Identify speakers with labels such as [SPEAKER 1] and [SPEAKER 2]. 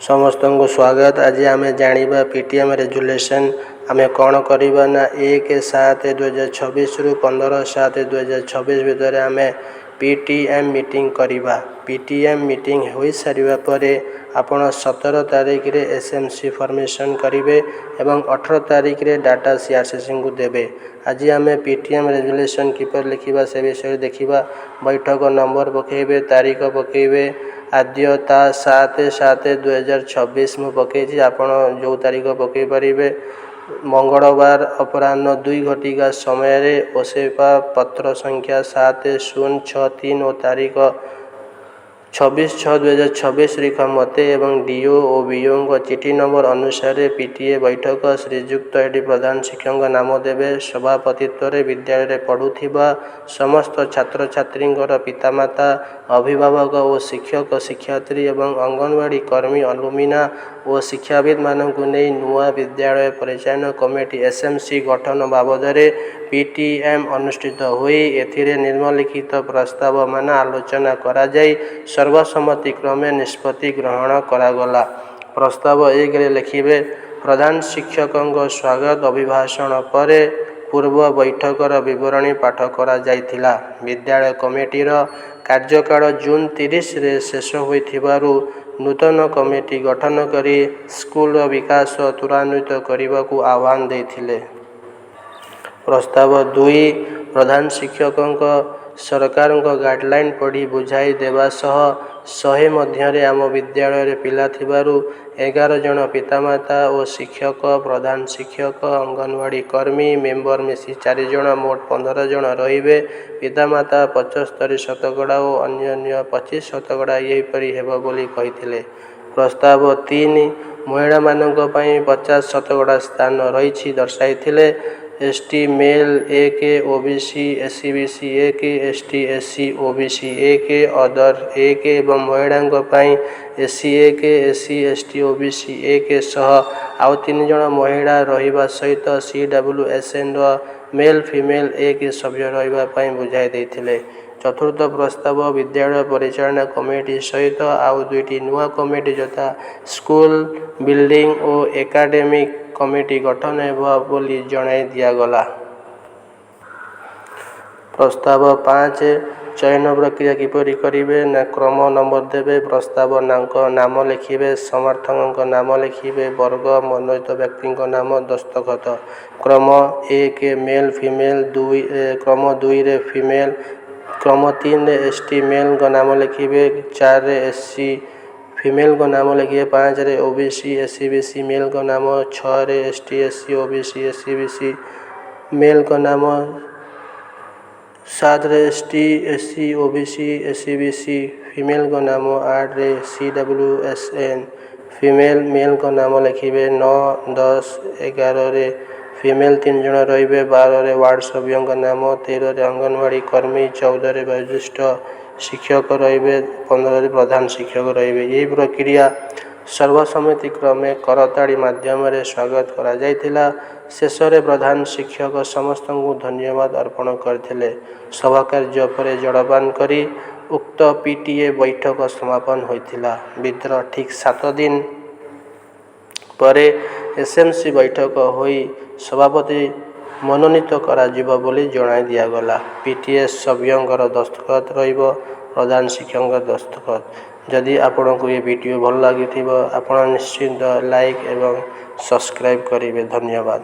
[SPEAKER 1] समस्त को स्वागत। आज आम जाना पीटीएम रेजुलेशन आम कौन करवा ना 1/7/2026 रु 15/7/2026 भितर आम पीटीएम मीटिंग करवा। पीटीएम मीटिंग हो सारा पर आपण 17 तारीख रे एसएमसी फॉर्मेशन करेंगे एवं 18 तारीख रे डाटा सीआरसीसी को देवे। आज आम पीटीएम रेजुलेशन किपर लिखा से विषय देखा। बैठक नंबर पकेबे, तारीख पकेबे, आद्यता 7/7/2026 में पकई आपण जो तारीख पकई पारे। मंगलवार अपराह्न 2 घटिका समय ओसेपा पत्र संख्या 7063 और तारीख 26/6/2026 रिखा मते एवं डीओ और बीओ चिठी नंबर अनुसार पीटीए बैठक श्रीजुक्त एटी प्रधान शिक्षक नाम देवे। सभापतित्व विद्यालय पढ़ुथिबा समस्त छात्र छात्री पितामाता, अभिभावक और शिक्षक शिक्षयित्री एवं अंगनवाड़ी कर्मी, अलुमिना और शिक्षाविद मानक नहीं नुआ विद्यालय परिचालन कमिटी एसएमसी गठन बाबद पीटीएम अनुष्ठित हुई एथिरे निम्नलिखित प्रस्ताव मान आलोचना करा जाई सर्वसम्मति क्रमे निष्पत्ति ग्रहण करागला। प्रस्ताव 1 रे लिखिबे प्रधान शिक्षकों स्वागत अभिभाषण पर पूर्व बैठकर विवरणी पाठ करा जाइथिला। विद्यालय कमिटीर कार्यकाल जून 30 रे शेष होइथिबारु नूतन कमिटी गठन करी स्कूल विकास त्वरान्वित करने को आह्वान देथिले। प्रस्ताव 2 प्रधान शिक्षकों सरकार गाइडलाइन पढ़ी बुझाई देवा सह 100 मध्य आम विद्यालय पिला थिबारु 11 जन पितामाता और शिक्षक, प्रधान शिक्षक, अंगनवाड़ी कर्मी मेंबर मिसी 4 जन मोट 15 जन रहिबे। पितामाता 75 शतकड़ा और अन्य 25 शतकड़ा यहीपरी हेब बोली कहिथिले। प्रस्ताव 3 महिला मानक पई 50 शतकड़ा स्थान रही दर्शाइथिले। ST male 1, OBC SC BC 1, ST SC OBC 1, other 1 एवं महिला पई एससी 1, एससी एसटी ओबीसी 1 सह आउ 3 जन महिला रहिबा सहित सीडब्ल्यूएसएन मेल फीमेल 1 सभ्य रहिबा पई बुझाई देथिले। चतुर्थ प्रस्ताव विद्यालय परिचालन कमिटी सहित आउ 2टी नुआ कमिटी यथा स्कूल बिल्डिंग और एकाडेमिक कमिटी गठन हेबा बोली जणाई दियागला। प्रस्ताव 5 चयन प्रक्रिया किपरि करिवे ना क्रम नंबर देवे। प्रस्ताव नाम लिखिबे, समर्थक नाम लिखिबे, वर्ग मनोनीत व्यक्ति नाम दस्तखत। क्रम 1 मेल फीमेल, क्रम 2 रे फीमेल, क्रम 3 रे एसटी मेल नाम लिखिबे, 4 रे एससी फीमेल को नाम लिखिए, 5 रे ओबीसी एससी बीसी मेल को नाम, 6 रे ST SC OBC SC BC male को नाम, 7 रे ST SC OBC SC BC female को नाम, 8 रे सीडब्ल्यूएसएन फीमेल मेल को नाम लिखिए, 9, 10, 11 रे फीमेल 3 जन रहिबे, 12 रे वार्ड सभ्यों का नाम, 13 रे अंगनवाड़ी कर्मी, 14 रे वरिष्ठ शिक्षक रहिबे, 15 रे प्रधान शिक्षक रहिबे। यही प्रक्रिया सर्वसम्मति क्रमे करताड़ी माध्यम रे स्वागत करा जाइथिला। शेष रे प्रधान शिक्षक समस्त को धन्यवाद अर्पण करथिले। सभा कार्य पर जड़पान करी उक्त पीटीए बैठक समापन होइथिला। वितर ठीक 7 दिन पर एसएमसी बैठक होई सभापति मनोनीत करा जिवो बोली जणाई दियागला। पीटीए सभ्यंकर दस्तखत रहिबो, प्रधान शिक्षक दस्तखत। जदि आपण को ये वीडियो भल लगी आपण निश्चिंत लाइक एवं सब्सक्राइब करेंगे। धन्यवाद।